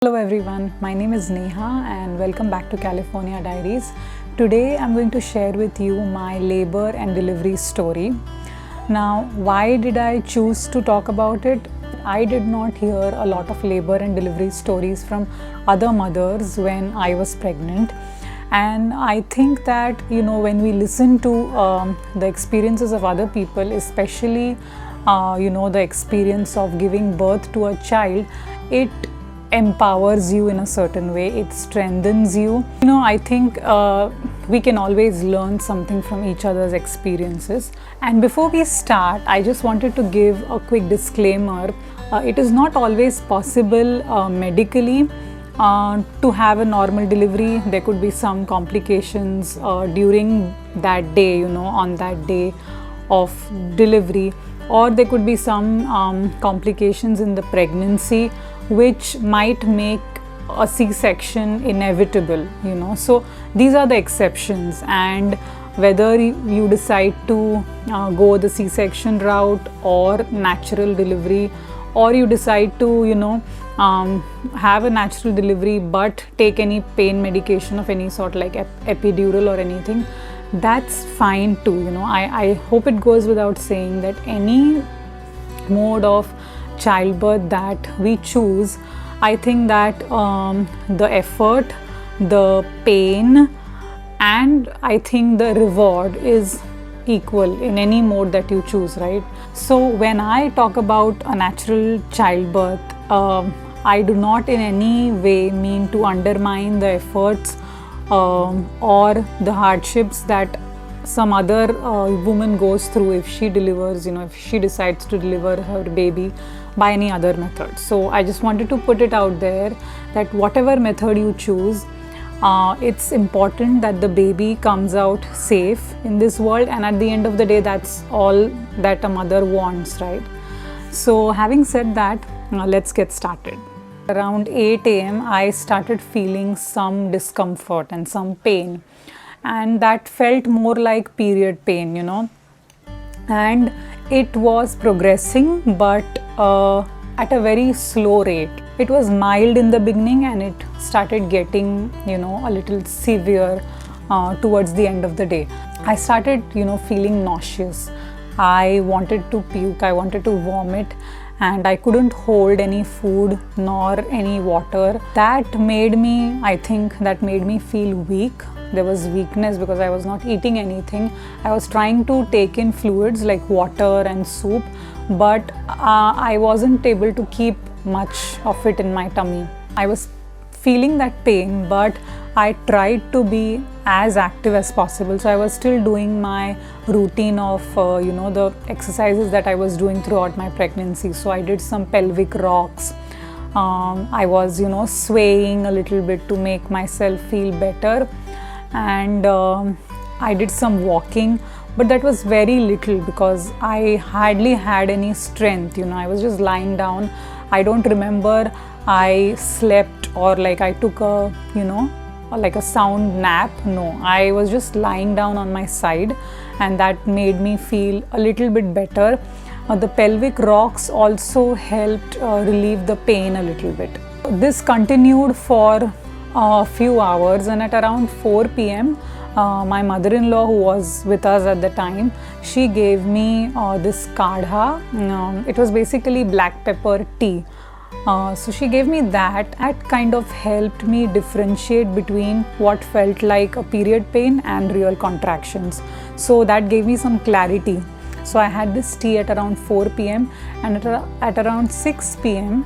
Hello everyone, my name is Neha and welcome back to California Diaries. Today I'm going to share with you my labor and delivery story. Now, why did I choose to talk about it? I did not hear a lot of labor and delivery stories from other mothers when I was pregnant. And I think that, when we listen to the experiences of other people, especially, the experience of giving birth to a child, it empowers you in a certain way, it strengthens you. I think we can always learn something from each other's experiences. And before we start, I just wanted to give a quick disclaimer. It is not always possible medically to have a normal delivery. There could be some complications during that day, on that day of delivery, or there could be some complications in the pregnancy which might make a C-section inevitable, So these are the exceptions, and whether you decide to go the C-section route or natural delivery, or you decide to, have a natural delivery but take any pain medication of any sort like epidural or anything, that's fine too. I hope it goes without saying that any mode of childbirth that we choose, I think that the effort, the pain, and I think the reward is equal in any mode that you choose, right? So when I talk about a natural childbirth, I do not in any way mean to undermine the efforts or the hardships that some other woman goes through if she delivers, if she decides to deliver her baby by any other method. So I just wanted to put it out there that whatever method you choose, it's important that the baby comes out safe in this world, and at the end of the day, that's all that a mother wants, right? So having said that, let's get started. Around 8 a.m. I started feeling some discomfort and some pain, and that felt more like period pain, and it was progressing but at a very slow rate. It was mild in the beginning and it started getting a little severe towards the end of the day. I started feeling nauseous. I wanted to puke, I wanted to vomit, and I couldn't hold any food nor any water. That made me feel weak. There was weakness because I was not eating anything. I was trying to take in fluids like water and soup, but I wasn't able to keep much of it in my tummy. I was feeling that pain, but I tried to be as active as possible. So I was still doing my routine of the exercises that I was doing throughout my pregnancy. So I did some pelvic rocks. I was swaying a little bit to make myself feel better, and I did some walking, but that was very little because I hardly had any strength. I was just lying down. I don't remember I slept or like I took a like a sound nap. No, I was just lying down on my side, and that made me feel a little bit better. The pelvic rocks also helped relieve the pain a little bit. This continued for a few hours, and at around 4 p.m. My mother-in-law, who was with us at the time, she gave me this kadha. It was basically black pepper tea. So she gave me that. That kind of helped me differentiate between what felt like a period pain and real contractions. So that gave me some clarity. So I had this tea at around 4 p.m. and at around 6 p.m.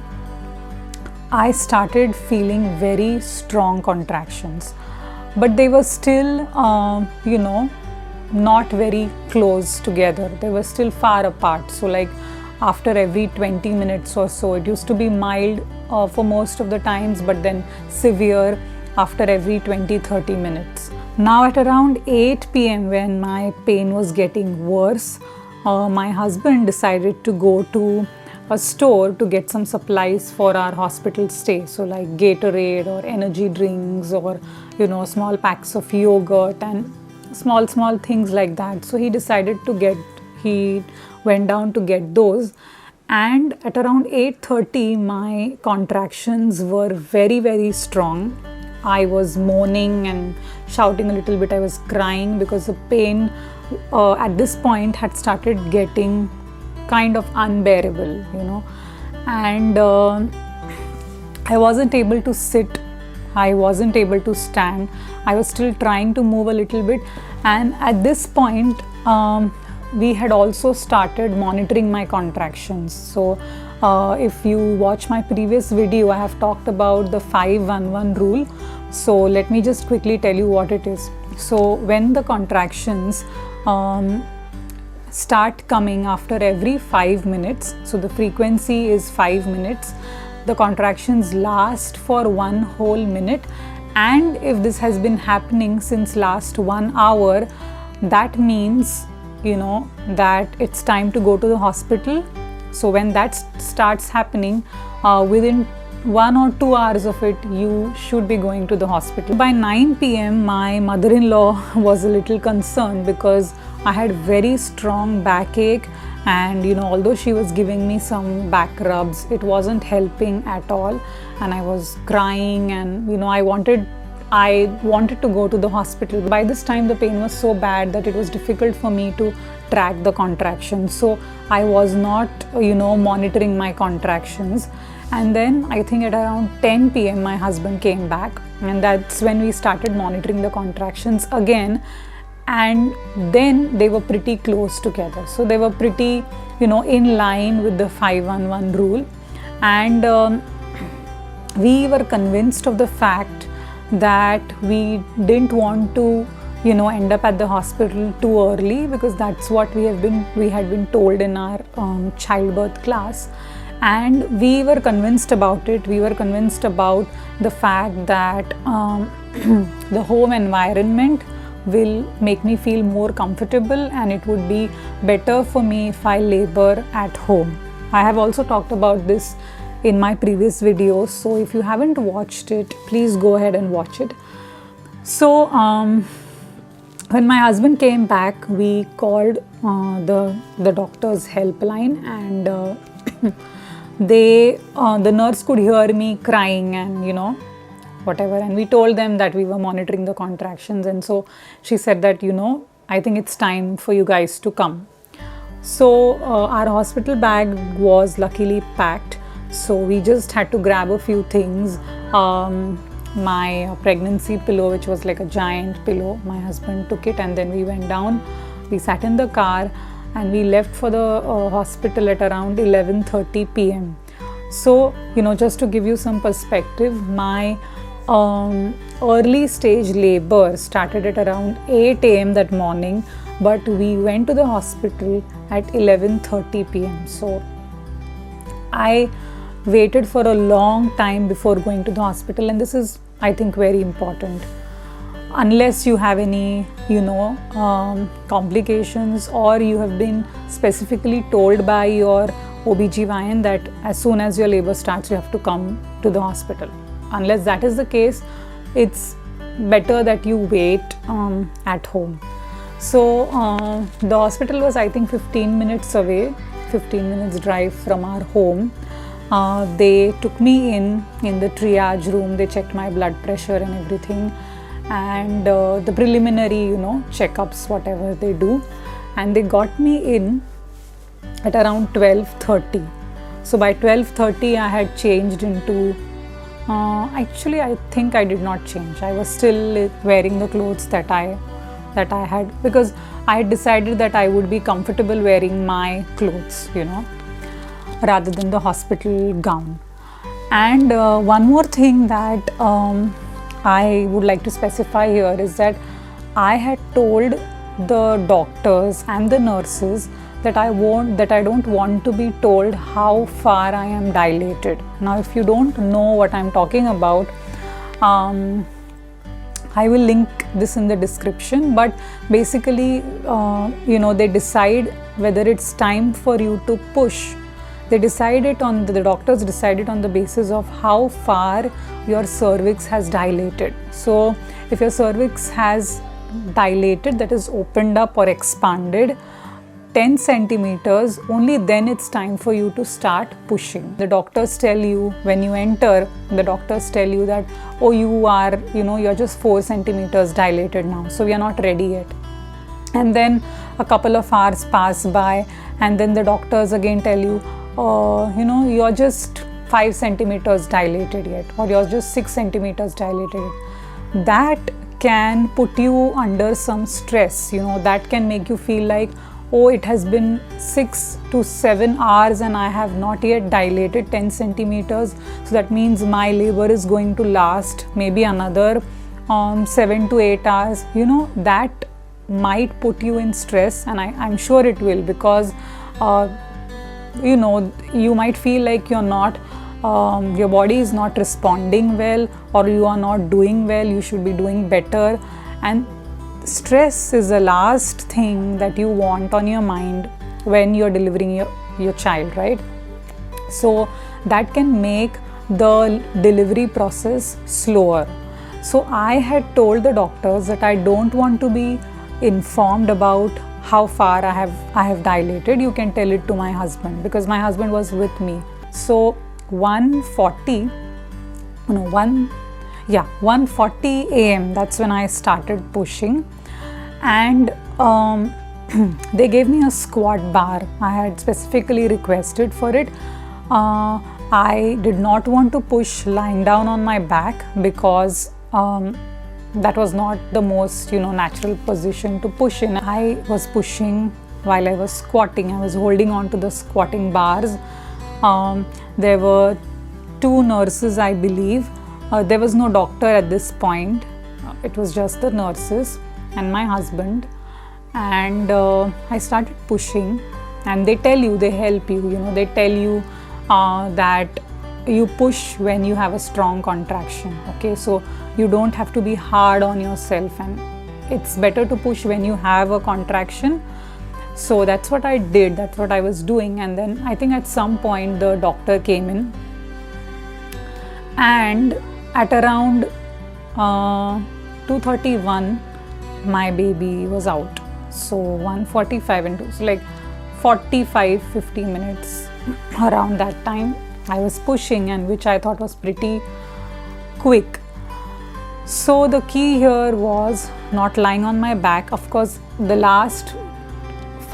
I started feeling very strong contractions, but they were still, not very close together. They were still far apart. So like after every 20 minutes or so, it used to be mild for most of the times, but then severe after every 20-30 minutes. Now at around 8 p.m. when my pain was getting worse, my husband decided to go to a store to get some supplies for our hospital stay. So like Gatorade or energy drinks or small packs of yogurt and small things like that. So he went down to get those, and at around 8:30 my contractions were very, very strong. I was moaning and shouting a little bit. I was crying because the pain at this point had started getting kind of unbearable, and I wasn't able to sit, I wasn't able to stand. I was still trying to move a little bit, and at this point we had also started monitoring my contractions. So if you watch my previous video, I have talked about the 5-1-1 rule. So let me just quickly tell you what it is. So when the contractions start coming after every 5 minutes, so the frequency is 5 minutes, the contractions last for 1 whole minute, and if this has been happening since last 1 hour, that means that it's time to go to the hospital. So when that starts happening, within 1 or 2 hours of it, you should be going to the hospital. By 9 p.m. my mother-in-law was a little concerned because I had very strong backache, and although she was giving me some back rubs, it wasn't helping at all, and I was crying, and I wanted to go to the hospital. By this time the pain was so bad that it was difficult for me to track the contractions, so I was not monitoring my contractions. And then I think at around 10 p.m. my husband came back, and that's when we started monitoring the contractions again, and then they were pretty close together, so they were pretty in line with the 5-1-1 rule. And we were convinced of the fact that we didn't want to end up at the hospital too early, because that's what we had been told in our childbirth class, and we were convinced about it. We were convinced about the fact that the home environment will make me feel more comfortable, and it would be better for me if I labor at home. I have also talked about this in my previous videos, so if you haven't watched it, please go ahead and watch it. So when my husband came back, we called the doctor's helpline, and the nurse could hear me crying and whatever, and we told them that we were monitoring the contractions, and so she said that I think it's time for you guys to come. So our hospital bag was luckily packed, so we just had to grab a few things. My pregnancy pillow, which was like a giant pillow, my husband took it, and then we went down, we sat in the car, and we left for the hospital at around 11:30 p.m. So just to give you some perspective, my early stage labor started at around 8 a.m. that morning, but we went to the hospital at 11:30 p.m. So I waited for a long time before going to the hospital, and this is, I think, very important. Unless you have any complications, or you have been specifically told by your OBGYN that as soon as your labor starts you have to come to the hospital. Unless that is the case, it's better that you wait at home. So the hospital was, I think, 15 minutes away, 15 minutes drive from our home. They took me in the triage room. They checked my blood pressure and everything, and the preliminary checkups, whatever they do, and they got me in at around 12:30. So by 12:30 I had changed into actually I think I did not change. I was still wearing the clothes that I had, because I had decided that I would be comfortable wearing my clothes rather than the hospital gown. And one more thing that I would like to specify here is that I had told the doctors and the nurses that I don't want to be told how far I am dilated. Now, if you don't know what I'm talking about, I will link this in the description, but basically they decide whether it's time for you to push. The doctors decided on the basis of how far your cervix has dilated. So if your cervix has dilated, that is opened up or expanded, 10 centimeters, only then it's time for you to start pushing. The doctors tell you when you enter, the doctors tell you that, oh, you're just 4 centimeters dilated now, so we are not ready yet. And then a couple of hours pass by, and then the doctors again tell you, you're just 5 centimeters dilated yet, or you're just 6 centimeters dilated. That can put you under some stress, that can make you feel like, oh, it has been 6 to 7 hours and I have not yet dilated 10 centimeters. So that means my labor is going to last maybe another 7 to 8 hours. That might put you in stress, and I'm sure it will, because you might feel like you're not, your body is not responding well, or you are not doing well, you should be doing better. And stress is the last thing that you want on your mind when you're delivering your child, right? So that can make the delivery process slower. So I had told the doctors that I don't want to be informed about how far I have dilated. You can tell it to my husband, because my husband was with me. So 1:40 a.m. that's when I started pushing, and they gave me a squat bar. I had specifically requested for it. I did not want to push lying down on my back, because that was not the most natural position to push in. I was pushing while I was squatting. I was holding on to the squatting bars. There were 2 nurses, I believe. There was no doctor at this point. It was just the nurses and my husband. And I started pushing, and they tell you, they help you, they tell you that you push when you have a strong contraction. Okay, so you don't have to be hard on yourself, and it's better to push when you have a contraction. So that's what I did, that's what I was doing. And then I think at some point the doctor came in, and at around 2:31 my baby was out. So 1:45 and 2, so like 45-50 minutes around that time I was pushing, and which I thought was pretty quick. So the key here was not lying on my back. Of course, the last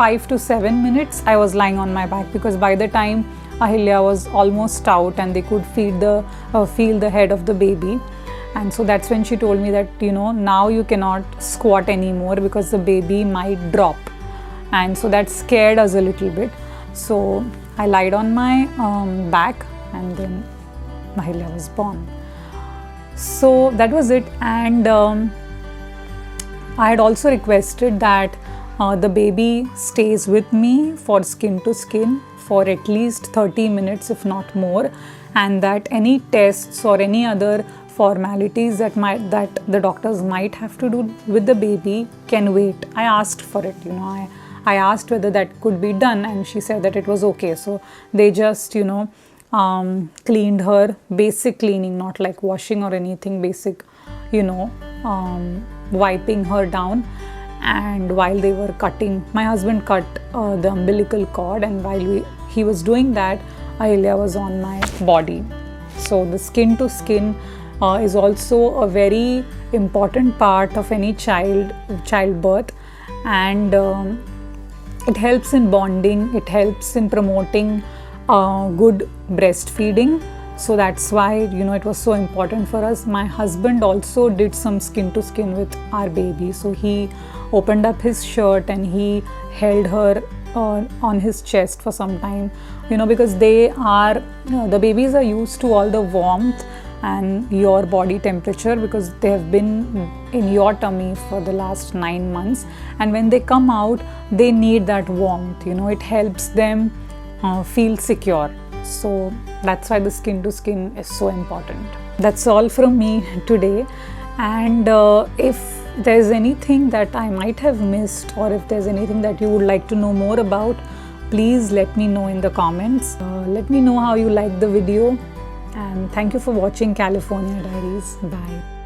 5 to 7 minutes I was lying on my back, because by the time Ahilya was almost out and they could feel the head of the baby. And so that's when she told me that, now you cannot squat anymore because the baby might drop. And so that scared us a little bit. So I lied on my back, and then Ahilya was born. So that was it. And I had also requested that the baby stays with me for skin to skin for at least 30 minutes, if not more, and that any tests or any other formalities that the doctors might have to do with the baby can wait. I asked for it, I asked whether that could be done, and she said that it was okay. So they just cleaned her, basic cleaning, not like washing or anything, basic wiping her down. And while they were cutting, my husband cut the umbilical cord, and while he was doing that, Ahilya was on my body. So the skin to skin is also a very important part of any childbirth, and it helps in bonding, it helps in promoting good breastfeeding. So that's why it was so important for us. My husband also did some skin to skin with our baby. So he opened up his shirt and he held her on his chest for some time, because the babies are used to all the warmth and your body temperature, because they have been in your tummy for the last 9 months, and when they come out they need that warmth. It helps them feel secure. So that's why the skin to skin is so important. That's all from me today. And if there's anything that I might have missed, or if there's anything that you would like to know more about, please let me know in the comments. Let me know how you liked the video, and thank you for watching California Diaries. Bye.